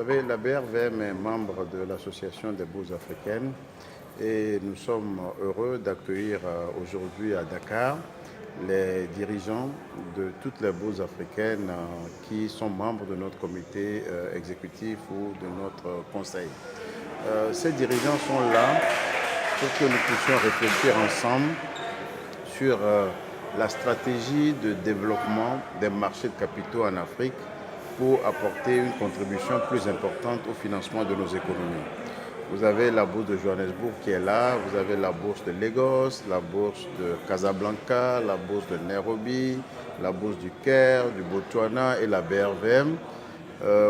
savez, la BRVM est membre de l'Association des bourses africaines et nous sommes heureux d'accueillir aujourd'hui à Dakar les dirigeants de toutes les bourses africaines qui sont membres de notre comité exécutif ou de notre conseil. Ces dirigeants sont là pour que nous puissions réfléchir ensemble sur la stratégie de développement des marchés de capitaux en Afrique pour apporter une contribution plus importante au financement de nos économies. Vous avez la bourse de Johannesburg qui est là, vous avez la bourse de Lagos, la bourse de Casablanca, la bourse de Nairobi, la bourse du Caire, du Botswana et la BRVM.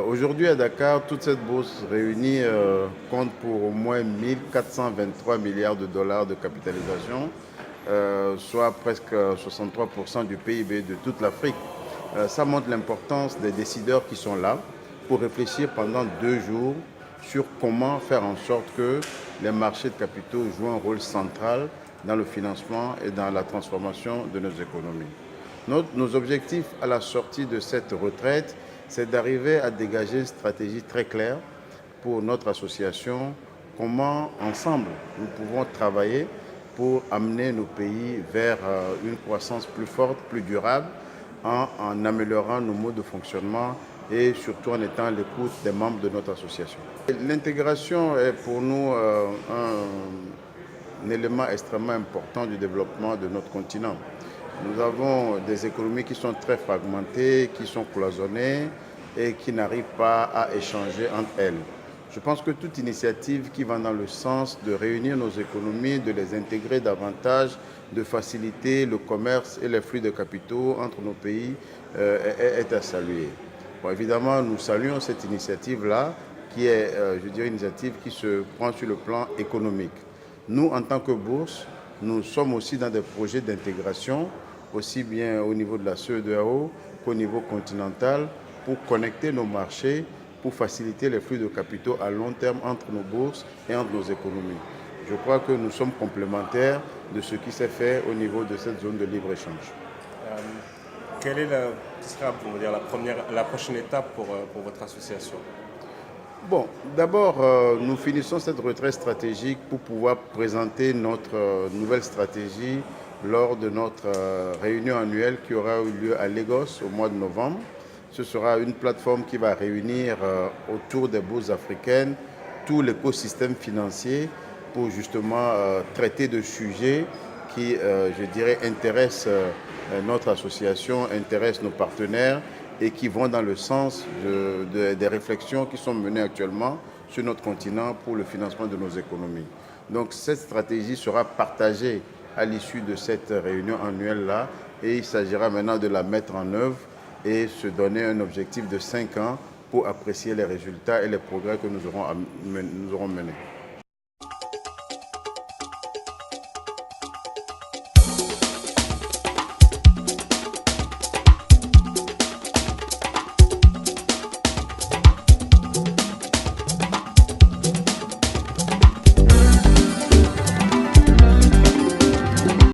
Aujourd'hui à Dakar, toute cette bourse réunie compte pour au moins 1423 milliards de dollars de capitalisation, soit presque 63% du PIB de toute l'Afrique. Ça montre l'importance des décideurs qui sont là pour réfléchir pendant 2 jours sur comment faire en sorte que les marchés de capitaux jouent un rôle central dans le financement et dans la transformation de nos économies. Nos objectifs à la sortie de cette retraite, c'est d'arriver à dégager une stratégie très claire pour notre association, comment ensemble nous pouvons travailler pour amener nos pays vers une croissance plus forte, plus durable, en améliorant nos modes de fonctionnement et surtout en étant à l'écoute des membres de notre association. L'intégration est pour nous un élément extrêmement important du développement de notre continent. Nous avons des économies qui sont très fragmentées, qui sont cloisonnées et qui n'arrivent pas à échanger entre elles. Je pense que toute initiative qui va dans le sens de réunir nos économies, de les intégrer davantage, de faciliter le commerce et les flux de capitaux entre nos pays est à saluer. Bon, évidemment, nous saluons cette initiative-là, qui est, je dirais, une initiative qui se prend sur le plan économique. Nous, en tant que bourse, nous sommes aussi dans des projets d'intégration, aussi bien au niveau de la CEDEAO qu'au niveau continental, pour connecter nos marchés, pour faciliter les flux de capitaux à long terme entre nos bourses et entre nos économies. Je crois que nous sommes complémentaires de ce qui s'est fait au niveau de cette zone de libre-échange. Quelle sera la prochaine étape pour votre association? Bon, d'abord, nous finissons cette retraite stratégique pour pouvoir présenter notre nouvelle stratégie lors de notre réunion annuelle qui aura eu lieu à Lagos au mois de novembre. Ce sera une plateforme qui va réunir autour des bourses africaines tout l'écosystème financier pour justement traiter de sujets qui, je dirais, intéressent notre association, intéressent nos partenaires et qui vont dans le sens des réflexions qui sont menées actuellement sur notre continent pour le financement de nos économies. Donc cette stratégie sera partagée à l'issue de cette réunion annuelle-là et il s'agira maintenant de la mettre en œuvre et se donner un objectif de 5 ans pour apprécier les résultats et les progrès que nous aurons menés.